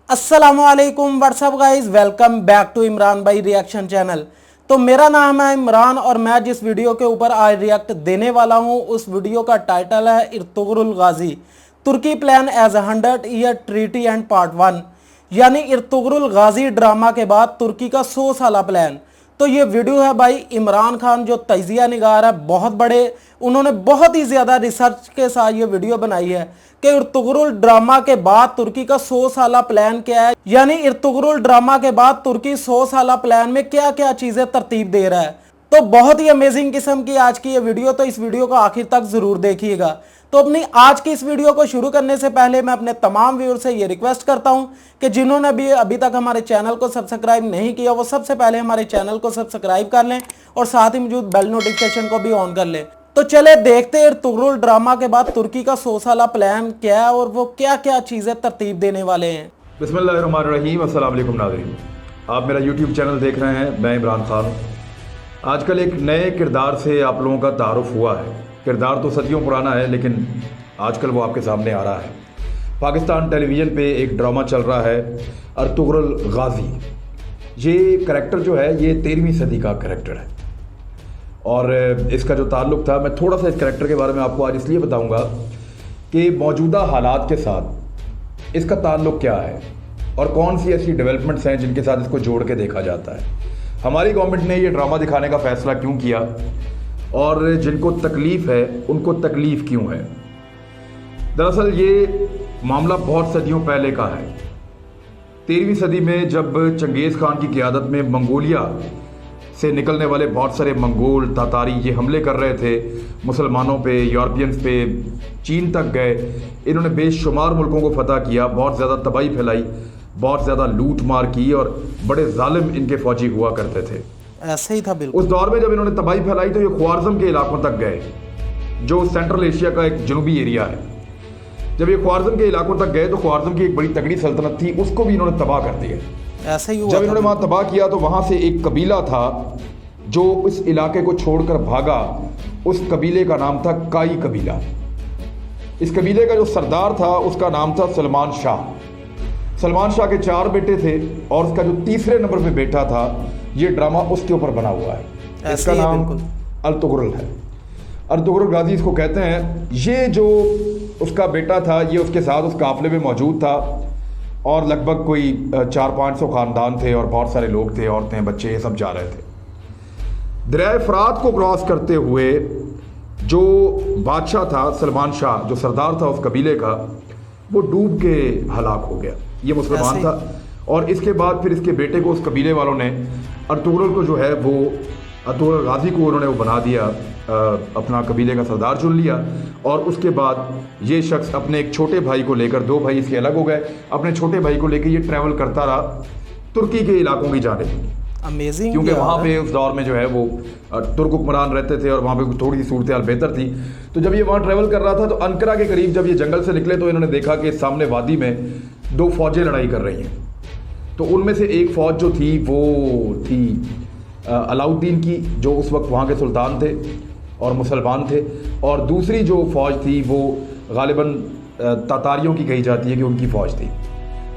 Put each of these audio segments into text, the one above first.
अस्सलामुअलैकुम what's up guys, welcome back to Imran भाई reaction channel. तो मेरा नाम है इमरान और मैं जिस वीडियो के ऊपर आज रिएक्ट देने वाला हूं उस वीडियो का टाइटल है इर्तुगरुल गाजी तुर्की plan as 100 year treaty end part 1, यानी इर्तुगरुल गाजी ड्रामा के बाद तुर्की का 100 साला प्लान। तो ये वीडियो है भाई इमरान खान जो तजिया निगार है, बहुत बड़े, उन्होंने बहुत ही ज़्यादा रिसर्च के साथ ये वीडियो बनाई है कि इर्तुगरुल ड्रामा के बाद तुर्की का 100 साला प्लान क्या है, यानी इर्तुगरुल ड्रामा के बाद तुर्की 100 साला प्लान में क्या क्या चीज़ें तरतीब दे रहा है। तो बहुत ही अमेजिंग किस्म की आज की ये वीडियो, तो इस वीडियो को आखिर तक ज़रूर देखिएगा। तो अपनी आज की इस वीडियो को शुरू करने से पहले मैं अपने तमाम व्यूअर से ये रिक्वेस्ट करता हूं कि जिन्होंने भी अभी तक हमारे चैनल को सब्सक्राइब नहीं किया वो सबसे पहले हमारे चैनल को सब्सक्राइब कर लें और साथ ही मौजूद बेल नोटिफिकेशन को भी ऑन कर लें। तो चले देखते हैं इर्तुगरुल ड्रामा के बाद तुर्की का 100 साला प्लान क्या है और वो क्या क्या चीज़ें तरतीब देने वाले हैं। बिस्मिल्लाहिर्रहमानिर्रहीम, अस्सलाम वालेकुम नाज़रीन, आप मेरा यूट्यूब चैनल देख रहे हैं। मैं इमरान खान हूँ। आजकल एक नए किरदार से आप लोगों का तारुफ हुआ है। किरदार तो सदियों पुराना है लेकिन आजकल वो आपके सामने आ रहा है। पाकिस्तान टेलीविज़न पे एक ड्रामा चल रहा है इर्तुगरुल गाजी। ये करैक्टर जो है ये 13वीं सदी का करैक्टर है और इसका जो ताल्लुक़ था, मैं थोड़ा सा इस करैक्टर के बारे में आपको आज इसलिए बताऊंगा कि मौजूदा हालात के साथ इसका ताल्लुक़ क्या है और कौन सी ऐसी डेवलपमेंट्स हैं जिनके साथ इसको जोड़ के देखा जाता है। हमारी गवर्नमेंट ने ये ड्रामा दिखाने का फ़ैसला क्यों किया और जिनको तकलीफ़ है उनको तकलीफ़ क्यों है। दरअसल ये मामला बहुत सदियों पहले का है। 13वीं सदी में जब चंगेज़ खान की क़यादत में मंगोलिया से निकलने वाले बहुत सारे मंगोल तातारी ये हमले कर रहे थे मुसलमानों पे, यूरोपियंस पे, चीन तक गए। इन्होंने बेशुमार मुल्कों को फतह किया, बहुत ज़्यादा तबाही फैलाई, बहुत ज़्यादा लूट मार की और बड़े जालिम इनके फ़ौजी हुआ करते थे। ऐसे ही था बिल्कुल। उस दौर में जब इन्होंने तबाही फैलाई तो ये ख्वारिज़म के इलाकों तक गए जो सेंट्रल एशिया का एक जनूबी एरिया है। जब ये ख्वारिज़म के इलाकों तक गए तो ख्वारिज़म की एक बड़ी तगड़ी सल्तनत थी, उसको भी इन्होंने तबाह कर दिया। ऐसे ही हुआ। जब इन्होंने वहाँ तबाह किया तो वहाँ से एक कबीला था जो इस इलाके को छोड़कर भागा। उस कबीले का नाम था काई कबीला। इस कबीले का जो सरदार था उसका नाम था सलमान शाह। सलमान शाह के 4 बेटे थे और उसका जो तीसरे नंबर पे बेटा था, ये ड्रामा उसके ऊपर बना हुआ है। इसका नाम इर्तुगरुल है। इर्तुगरुल गाजी इसको कहते हैं। ये जो उसका बेटा था ये उसके साथ उस काफिले में मौजूद था और लगभग कोई 400-500 ख़ानदान थे और बहुत सारे लोग थे, औरतें, बच्चे, ये सब जा रहे थे। दरिया फ़रात को क्रॉस करते हुए जो बादशाह था सलमान शाह, जो सरदार था उस कबीले का, वो डूब के हलाक हो गया। ये मुसलमान था और इसके बाद फिर इसके बेटे को उस कबीले वालों ने इर्तुगरुल को जो है वो इर्तुगरुल गाजी को उन्होंने वो बना दिया, अपना कबीले का सरदार चुन लिया। और उसके बाद ये शख्स अपने एक छोटे भाई को लेकर, 2 भाई इसके अलग हो गए, अपने छोटे भाई को लेकर ये ट्रैवल करता रहा तुर्की के इलाकों की जानिब। अमेजिंग। क्योंकि वहाँ पे उस दौर में जो है वो तुर्क हुक्मरान रहते थे और वहाँ पे थोड़ी सी सूरत हाल बेहतर थी। तो जब ये वहाँ ट्रैवल कर रहा था तो अंकरा के करीब जब ये जंगल से निकले तो इन्होंने देखा कि सामने वादी में 2 फौजें लड़ाई कर रही हैं। तो उनमें से एक फ़ौज जो थी वो थी अलाउद्दीन की, जो उस वक्त वहाँ के सुल्तान थे और मुसलमान थे, और दूसरी जो फ़ौज थी वो गालिबन तातारियों की कही जाती है कि उनकी फ़ौज थी।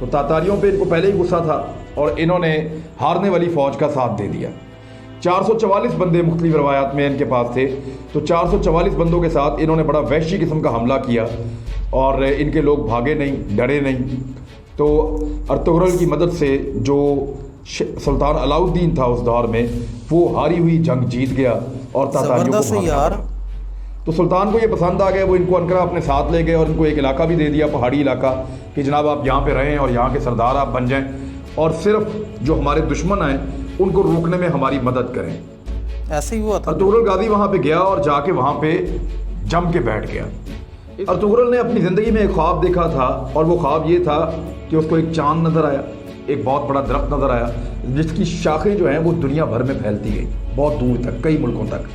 तो तातारियों पे इनको पहले ही गुस्सा था और इन्होंने हारने वाली फ़ौज का साथ दे दिया। 444 बंदे मुख्तलिफ रवायात में इनके पास थे। तो 444 बंदों के साथ इन्होंने बड़ा वहशी किस्म का हमला किया और इनके लोग भागे नहीं, डरे नहीं। तो इर्तुगरुल की मदद से जो सुल्तान अलाउद्दीन था उस दौर में, वो हारी हुई जंग जीत गया और तातारियों को भागा। तो सुल्तान को ये पसंद आ गया, वो इनको अनकरा अपने साथ ले गए और इनको एक इलाका भी दे दिया, पहाड़ी इलाका, कि जनाब आप यहाँ पे रहें और यहाँ के सरदार आप बन जाएं और सिर्फ जो हमारे दुश्मन हैं उनको रोकने में हमारी मदद करें। ऐसे ही हुआ था। इर्तुगरुल गाजी वहाँ पे गया और जाके वहाँ पे जम के बैठ गया। इर्तुगरुल ने अपनी ज़िंदगी में एक ख्वाब देखा था और वो ख्वाब ये था कि उसको एक चाँद नज़र आया, एक बहुत बड़ा दरख्त नज़र आया जिसकी शाखें जो हैं वो दुनिया भर में फैलती गई, बहुत दूर तक, कई मुल्कों तक।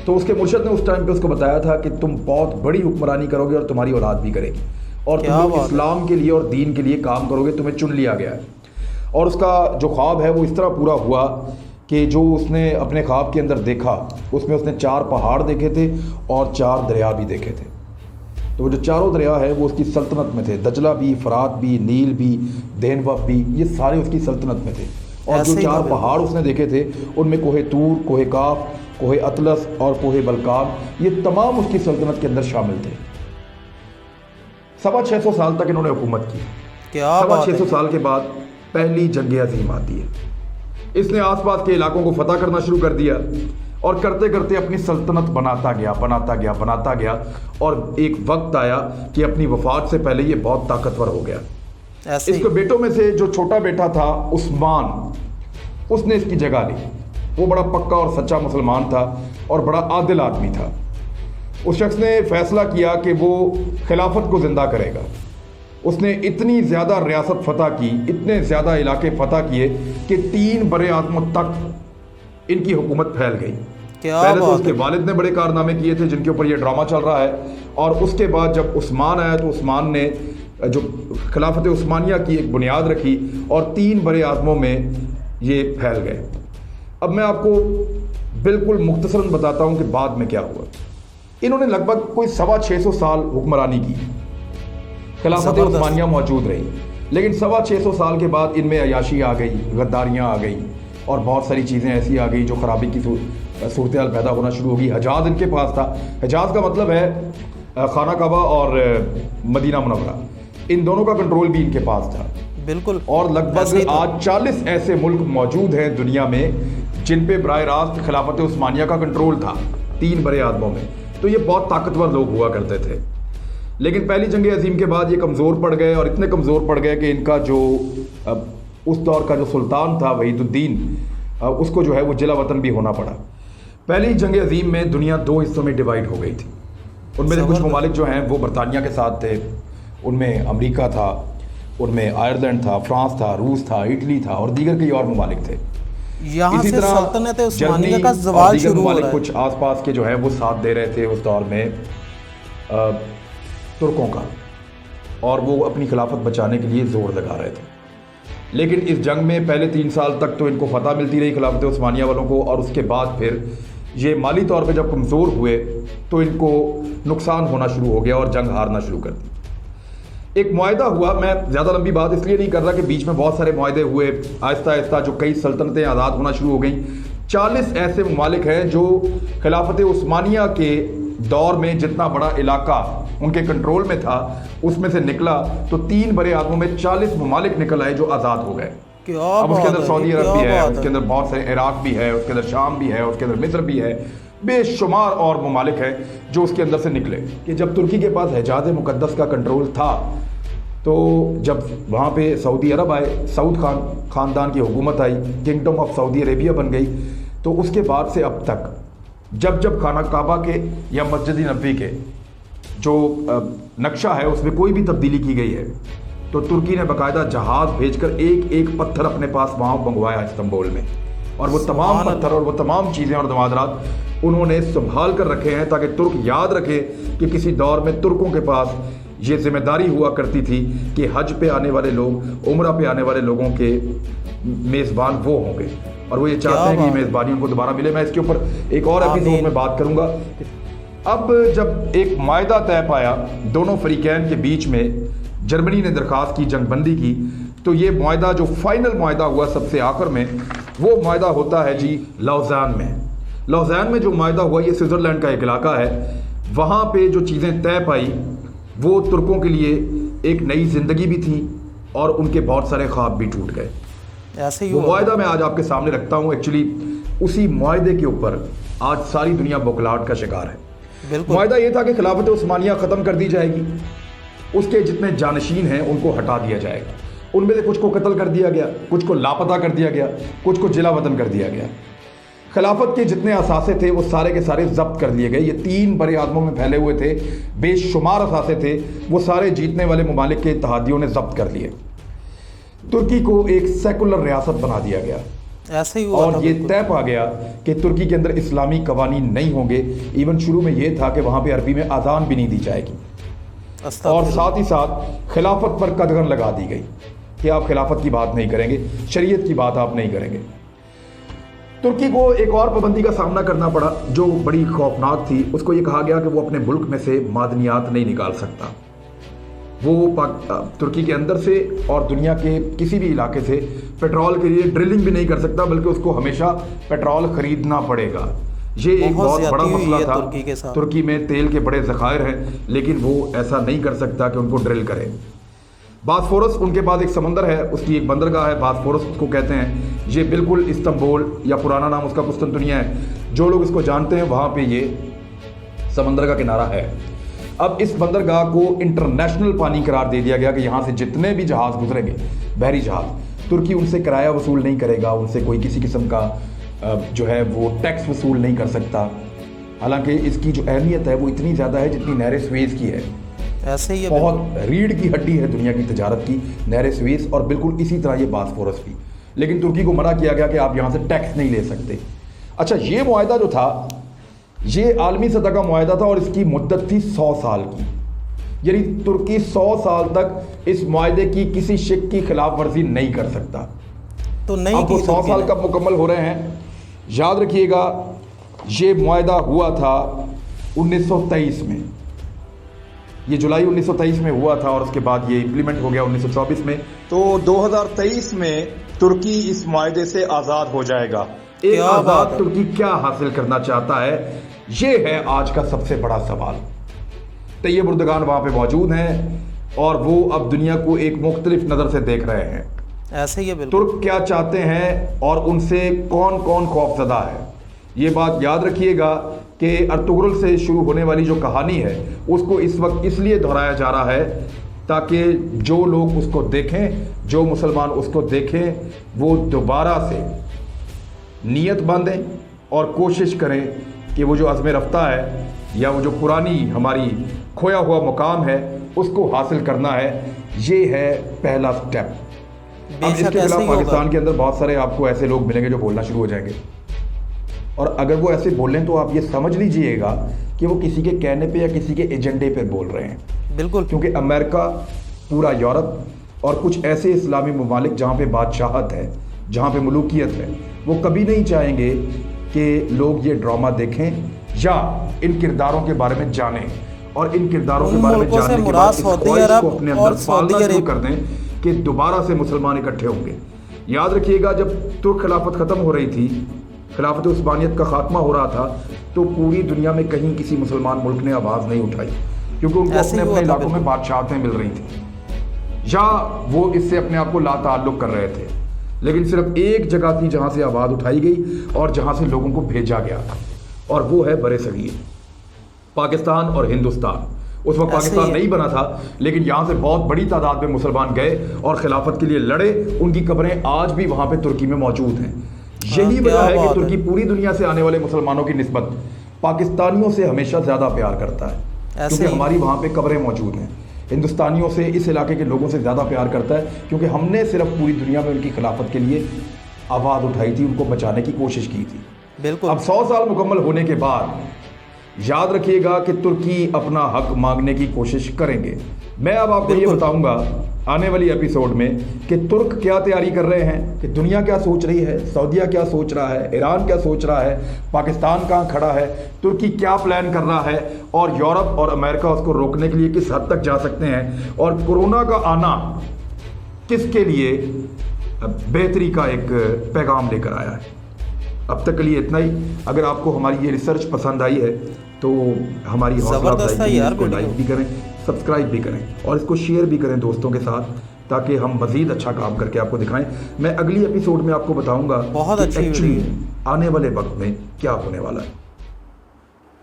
तो उसके मुर्शद ने उस टाइम पे उसको बताया था कि तुम बहुत बड़ी हुक्मरानी करोगे और तुम्हारी औलाद भी करेगी और तुम इस्लाम के लिए और दीन के लिए काम करोगे, तुम्हें चुन लिया गया है। और उसका जो ख्वाब है वो इस तरह पूरा हुआ कि जो उसने अपने ख्वाब के अंदर देखा उसमें उसने 4 पहाड़ देखे थे और 4 दरिया भी देखे थे। तो वो जो चारों दरिया है वो उसकी सल्तनत में थे। दजला भी, फरात भी, नील भी, देनवब भी, ये सारे उसकी सल्तनत में थे। और जो 4 पहाड़ उसने देखे थे उनमें कोहे तूर, कोहे काफ, कोहे अतलस और कोहे बलकाम, ये तमाम उसकी सल्तनत के अंदर शामिल थे। 650 साल तक इन्होंने हुकूमत की। क्या 650 साल के बाद पहली जंग अजीम आती है। इसने आसपास के इलाकों को फतह करना शुरू कर दिया और करते करते अपनी सल्तनत बनाता गया और एक वक्त आया कि अपनी वफात से पहले ये बहुत ताकतवर हो गया। इसके बेटों में से जो छोटा बेटा था उस्मान, उसने इसकी जगह ली। वो बड़ा पक्का और सच्चा मुसलमान था और बड़ा आदिल आदमी था। उस शख्स ने फैसला किया कि वो खिलाफत को जिंदा करेगा। उसने इतनी ज़्यादा रियासत फतह की, इतने ज़्यादा इलाके फतह किए कि 3 बड़े आज़मों तक इनकी हुकूमत फैल गई। पहले तो उसके वालिद ने बड़े कारनामे किए थे जिनके ऊपर ये ड्रामा चल रहा है, और उसके बाद जब उस्मान आया तो उस्मान ने जो खिलाफत उस्मानिया की एक बुनियाद रखी और 3 बड़े आज़मों में ये फैल गए। अब मैं आपको बिल्कुल मुख्तसरन बताता हूँ कि बाद में क्या हुआ। इन्होंने लगभग कोई 625 साल हुक्मरानी की, खिलाफत उस्मानिया मौजूद रही, लेकिन 625 साल के बाद इनमें अयाशी आ गई, गद्दारियाँ आ गई और बहुत सारी चीज़ें ऐसी आ गई जो ख़राबी की सूरत हाल पैदा होना शुरू होगी। हजाज इनके पास था। हजाज का मतलब है खाना काबा और मदीना मुनव्वरा, इन दोनों का कंट्रोल भी इनके पास था। बिल्कुल। और लगभग आज 40 ऐसे मुल्क मौजूद हैं दुनिया में जिन पे बराह रास्त खिलाफत उस्मानिया का कंट्रोल था, 3 बड़े आज़मों में। तो ये बहुत ताकतवर लोग हुआ करते थे। लेकिन पहली जंग अजीम के बाद ये कमज़ोर पड़ गए और इतने कमज़ोर पड़ गए कि इनका जो उस दौर का जो सुल्तान था वहीदुद्दीन, उसको जो है वो जिला वतन भी होना पड़ा। पहली जंग अजीम में दुनिया 2 हिस्सों में डिवाइड हो गई थी। उनमें से कुछ ममालिक जो हैं वो बरतानिया के साथ थे, उनमें अमेरिका था, उनमें आयरलैंड था, फ्रांस था, रूस था, इटली था और दीगर कई और ममालिक थे। यहाँ से सल्तनत उस्मानिया का ज़वाल शुरू हो रहा है। कुछ आसपास के जो है वो साथ दे रहे थे उस दौर में तुर्कों का, और वो अपनी खिलाफत बचाने के लिए जोर लगा रहे थे। लेकिन इस जंग में पहले 3 साल तक तो इनको फतह मिलती रही खिलाफत उस्मानिया वालों को, और उसके बाद फिर ये माली तौर पे जब कमज़ोर हुए तो इनको नुकसान होना शुरू हो गया और जंग हारना शुरू कर दी। एक मुआहदा हुआ, मैं ज़्यादा लंबी बात इसलिए नहीं कर रहा कि बीच में बहुत सारे मुआहदे हुए, आहिस्ता आहिस्ता जो कई सल्तनतें आज़ाद होना शुरू हो गई। 40 ऐसे ममालिक हैं जो खिलाफत उस्मानिया के दौर में जितना बड़ा इलाका उनके कंट्रोल में था उसमें से निकला तो 3 बड़े आज़मों में 40 ममालिक निकल आए जो आज़ाद हो गए। अब उसके अंदर सऊदी अरब भी है, उसके अंदर बहुत सारे इराक भी है, उसके अंदर शाम भी है, उसके अंदर मिस्र भी है, बेशुमार और ममालिक हैं जो उसके अंदर से निकले। कि जब तुर्की के पास हिजाज़ मुक़द्दस का कंट्रोल था तो जब वहाँ पे सऊदी अरब आए, सऊद ख़ानदान की हुकूमत आई, किंगडम ऑफ सऊदी अरेबिया बन गई, तो उसके बाद से अब तक जब खाना काबा के या मस्जिद नबी के जो नक्शा है उसमें कोई भी तब्दीली की गई है तो तुर्की ने बाकायदा जहाज़ भेजकर एक एक पत्थर अपने पास वहाँ मंगवाया इस्तांबुल में, और वो तमाम पत्थर और वो तमाम चीज़ें और दमादरात उन्होंने संभाल कर रखे हैं ताकि तुर्क याद रखे कि किसी दौर में तुर्कों के पास ये जिम्मेदारी हुआ करती थी कि हज पे आने वाले लोग, उम्रा पे आने वाले लोगों के मेज़बान वो होंगे, और वो ये चाहते हैं कि मेज़बानी उनको दोबारा मिले। मैं इसके ऊपर एक और एपिसोड में बात करूंगा। अब जब एक मायदा तय पाया दोनों फरीकैन के बीच में, जर्मनी ने दरख्वास्त की जंगबंदी की, तो ये मायदा जो फाइनल मायदा हुआ सबसे आखिर में, वो मायदा होता है जी लौज़ान में। लौज़ान में जो मायदा हुआ, ये स्विट्ज़रलैंड का एक इलाका है, वहाँ पे जो चीज़ें तय पाई वो तुर्कों के लिए एक नई ज़िंदगी भी थी और उनके बहुत सारे ख्वाब भी टूट गए। ऐसे ही वो मुआहदा मैं आज आपके सामने रखता हूँ। एक्चुअली उसी मुआहदे के ऊपर आज सारी दुनिया बौखलाहट का शिकार है। मुआहदा ये था कि खिलाफत उस्मानिया ख़त्म कर दी जाएगी, उसके जितने जानशीन हैं उनको हटा दिया जाएगा, उनमें से कुछ को कत्ल कर दिया गया, कुछ को लापता कर दिया गया, कुछ को जिला वतन कर दिया गया। खिलाफत के जितने असासे थे वो सारे के सारे जब्त कर लिए गए। ये 3 बड़े आज़मों में फैले हुए थे, बेशुमार असासे थे, वो सारे जीतने वाले ममालिक के इत्तेहादियों ने जब्त कर लिए। तुर्की को एक सेकुलर रियासत बना दिया गया। ऐसे ही हुआ और ये तय पा गया कि तुर्की के अंदर इस्लामी कवानीन नहीं होंगे। इवन शुरू में ये था कि वहाँ पे अरबी में अजान भी नहीं दी जाएगी, और साथ ही साथ खिलाफत पर कदगन लगा दी गई कि आप खिलाफत की बात नहीं करेंगे, शरीयत की बात आप नहीं करेंगे। तुर्की को एक और पाबंदी का सामना करना पड़ा जो बड़ी खौफनाक थी। उसको ये कहा गया कि वो अपने मुल्क में से मादनियात नहीं निकाल सकता। वो तुर्की के अंदर से और दुनिया के किसी भी इलाके से पेट्रोल के लिए ड्रिलिंग भी नहीं कर सकता, बल्कि उसको हमेशा पेट्रोल खरीदना पड़ेगा। ये एक बहुत बड़ा मसला था। तुर्की में तेल के बड़े ज़खायर हैं, लेकिन वो ऐसा नहीं कर सकता कि उनको ड्रिल करें। बास्फोरस उनके पास एक समंदर है, उसकी एक बंदरगाह है, बास्फोरस उसको कहते हैं। ये बिल्कुल इस्तांबुल या पुराना नाम उसका कुस्तुनतुनिया है, जो लोग इसको जानते हैं वहाँ पे ये समंदर का किनारा है। अब इस बंदरगाह को इंटरनेशनल पानी करार दे दिया गया कि यहाँ से जितने भी जहाज़ गुजरेंगे, बहरी जहाज़, तुर्की उनसे किराया वसूल नहीं करेगा, उनसे कोई किसी किस्म का जो है वो टैक्स वसूल नहीं कर सकता। हालांकि इसकी जो अहमियत है वो इतनी ज़्यादा है जितनी नहर स्वेज़ की है। ऐसे ही बहुत रीढ़ की हड्डी है दुनिया की तजारत की नहर स्वेज़, और बिल्कुल इसी तरह ये बास्फोरस भी। लेकिन तुर्की को मना किया गया कि आप यहाँ से टैक्स नहीं ले सकते। अच्छा, ये मुआहदा जो था ये आलमी सतह का मुआहदा था और इसकी मुद्दत थी 100 साल की। यानी तुर्की 100 साल तक इस मुआहदे की किसी शिक की खिलाफ वर्जी नहीं कर सकता। तो नहीं, अब वो 100 साल कब मुकम्मल हो रहे हैं, याद रखिएगा। ये मुआहदा हुआ था 1923 में, ये जुलाई 1923 में हुआ था और उसके बाद ये इम्प्लीमेंट हो गया 1924 में। तो 2023 में तुर्की इस मुआहदे से आज़ाद हो जाएगा। एक आज़ाद तुर्की क्या हासिल करना चाहता है, ये है आज का सबसे बड़ा सवाल। तैयब एर्दोगान वहाँ पे मौजूद हैं और वो अब दुनिया को एक मुख्तलिफ नज़र से देख रहे हैं। ऐसे ही है। तुर्क क्या चाहते हैं और उनसे कौन कौन खौफजदा है, ये बात याद रखिएगा कि अर्तुगरुल से शुरू होने वाली जो कहानी है उसको इस वक्त इसलिए दोहराया जा रहा है ताकि जो लोग उसको देखें, जो मुसलमान उसको देखें, वो दोबारा से नीयत बांधें और कोशिश करें कि वो जो अज़्म रफ्ता है या वो जो पुरानी हमारी खोया हुआ मुकाम है उसको हासिल करना है। ये है पहला स्टेप। अब इसके खिलाफ पाकिस्तान के अंदर बहुत सारे आपको ऐसे लोग मिलेंगे जो बोलना शुरू हो जाएंगे, और अगर वो ऐसे बोलें तो आप ये समझ लीजिएगा कि वो किसी के कहने पे या किसी के एजेंडे पे बोल रहे हैं। बिल्कुल, क्योंकि अमेरिका, पूरा यूरोप और कुछ ऐसे इस्लामी ममालिक जहाँ पे बादशाहत है, जहाँ पे मलूकियत है, वो कभी नहीं चाहेंगे कि लोग ये ड्रामा देखें या इन किरदारों के बारे में जानें, और इन किरदारों के बारे में जानने के बाद इस ख्वाहिश को अपने अंदर पालना शुरू कर दें कि दोबारा से मुसलमान इकट्ठे होंगे। याद रखिएगा, जब तुर्क खिलाफत ख़त्म हो रही थी, खिलाफत उस्मानियत का खात्मा हो रहा था, तो पूरी दुनिया में कहीं किसी मुसलमान मुल्क ने आवाज़ नहीं उठाई, क्योंकि उनको अपने अपने इलाकों में बादशाहतें मिल रही थी या वो इससे अपने आप को लाताल्लुक़ कर रहे थे। लेकिन सिर्फ एक जगह थी जहाँ से आवाज़ उठाई गई और जहाँ से लोगों को भेजा गया था, और वो है बरे-सगीर, पाकिस्तान और हिंदुस्तान। उस वक्त पाकिस्तान नहीं बना था, लेकिन यहाँ से बहुत बड़ी तादाद में मुसलमान गए और खिलाफत के लिए लड़े। उनकी कब्रें आज भी वहाँ पे तुर्की में मौजूद हैं। यही वजह है कि तुर्की पूरी दुनिया से आने वाले मुसलमानों की निस्बत पाकिस्तानियों से हमेशा ज़्यादा प्यार करता है, क्योंकि हमारी वहाँ पे कब्रें मौजूद हैं। हिंदुस्तानियों से, इस इलाके के लोगों से ज़्यादा प्यार करता है, क्योंकि हमने सिर्फ पूरी दुनिया में उनकी खिलाफत के लिए आवाज़ उठाई थी, उनको बचाने की कोशिश की थी। बिल्कुल। अब 100 साल मुकम्मल होने के बाद याद रखिएगा कि तुर्की अपना हक मांगने की कोशिश करेंगे। मैं अब आपको ये बताऊंगा आने वाली एपिसोड में कि तुर्क क्या तैयारी कर रहे हैं, कि दुनिया क्या सोच रही है, सऊदीया क्या सोच रहा है, ईरान क्या सोच रहा है, पाकिस्तान कहाँ खड़ा है, तुर्की क्या प्लान कर रहा है, और यूरोप और अमेरिका उसको रोकने के लिए किस हद तक जा सकते हैं, और कोरोना का आना किसके लिए बेहतरी का एक पैगाम लेकर आया है। अब तक के लिए इतना ही। अगर आपको हमारी ये रिसर्च पसंद आई है तो हमारी हौसला अफजाई इसको लाइक भी करें, सब्सक्राइब भी करें और इसको शेयर भी करें दोस्तों के साथ, ताकि हम मज़ीद अच्छा काम करके आपको दिखाएं। मैं अगली एपिसोड में आपको बताऊंगा बहुत अच्छी एक्चुअली आने वाले वक्त में क्या होने वाला है।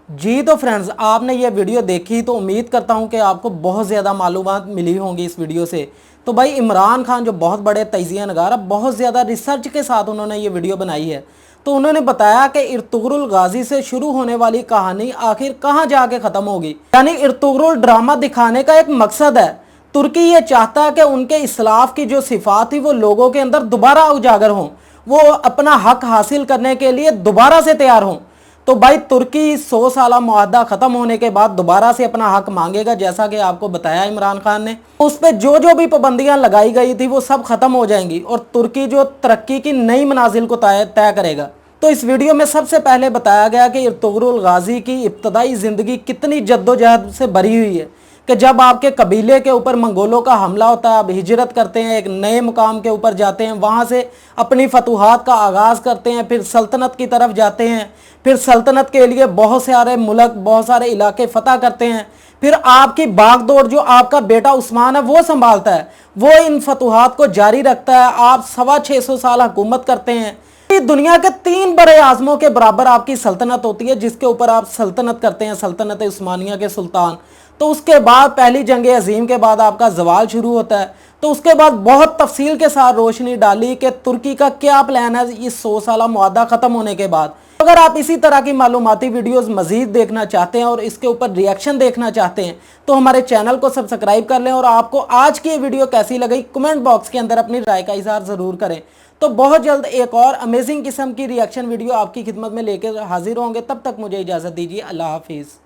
जी तो फ्रेंड्स, आपने ये वीडियो देखी तो उम्मीद करता हूँ कि आपको बहुत ज़्यादा मालूमात मिली होंगी इस वीडियो से। तो भाई इमरान खान जो बहुत बड़े तजिया नगार, बहुत ज़्यादा रिसर्च के साथ उन्होंने ये वीडियो बनाई है। तो उन्होंने बताया कि इर्तुगरुल गाजी से शुरू होने वाली कहानी आखिर कहाँ जाके ख़त्म होगी। यानी इर्तुगरुल ड्रामा दिखाने का एक मकसद है। तुर्की ये चाहता है कि उनके इस्लाफ की जो सिफात थी वो लोगों के अंदर दोबारा उजागर हों, वो अपना हक हासिल करने के लिए दोबारा से तैयार हों। तो भाई तुर्की 100 साला मुआहदा ख़त्म होने के बाद दोबारा से अपना हक मांगेगा, जैसा कि आपको बताया इमरान खान ने। उस पर जो भी पाबंदियां लगाई गई थी वो सब ख़त्म हो जाएंगी और तुर्की जो तरक्की की नई मनाजिल को तय करेगा। तो इस वीडियो में सबसे पहले बताया गया कि इर्तुगरुल गाजी की इब्तदाई ज़िंदगी कितनी जद्दोजहद से भरी हुई है कि जब आपके कबीले के ऊपर मंगोलों का हमला होता है, आप हिजरत करते हैं, एक नए मुकाम के ऊपर जाते हैं, वहाँ से अपनी फतूहात का आगाज़ करते हैं, फिर सल्तनत की तरफ जाते हैं, फिर सल्तनत के लिए बहुत सारे मुल्क, बहुत सारे इलाके फ़तह करते हैं, फिर आपकी बागडोर जो आपका बेटा उस्मान है वो संभालता है, वो इन फतूहात को जारी रखता है। आप 625 साल हुकूमत करते हैं। दुनिया के 3 बड़े आज़मों के बराबर आपकी सल्तनत होती है, जिसके ऊपर आप सल्तनत करते हैं, सल्तनत उस्मानिया के सुल्तान। तो उसके बाद पहली जंग अजीम के बाद आपका जवाल शुरू होता है। तो उसके बाद बहुत तफसील के साथ रोशनी डाली कि तुर्की का क्या प्लान है इस 100 साला मुआहदा ख़त्म होने के बाद। अगर आप इसी तरह की मालूमाती वीडियोस मज़ीद देखना चाहते हैं और इसके ऊपर रिएक्शन देखना चाहते हैं तो हमारे चैनल को सब्सक्राइब कर लें, और आपको आज की ये वीडियो कैसी लगी कमेंट बॉक्स के अंदर अपनी राय का इजहार ज़रूर करें। तो बहुत जल्द एक और अमेजिंग किस्म की रिएक्शन वीडियो आपकी खिदमत में लेकर हाजिर होंगे। तब तक मुझे इजाज़त दीजिए। अल्लाह हाफिज़।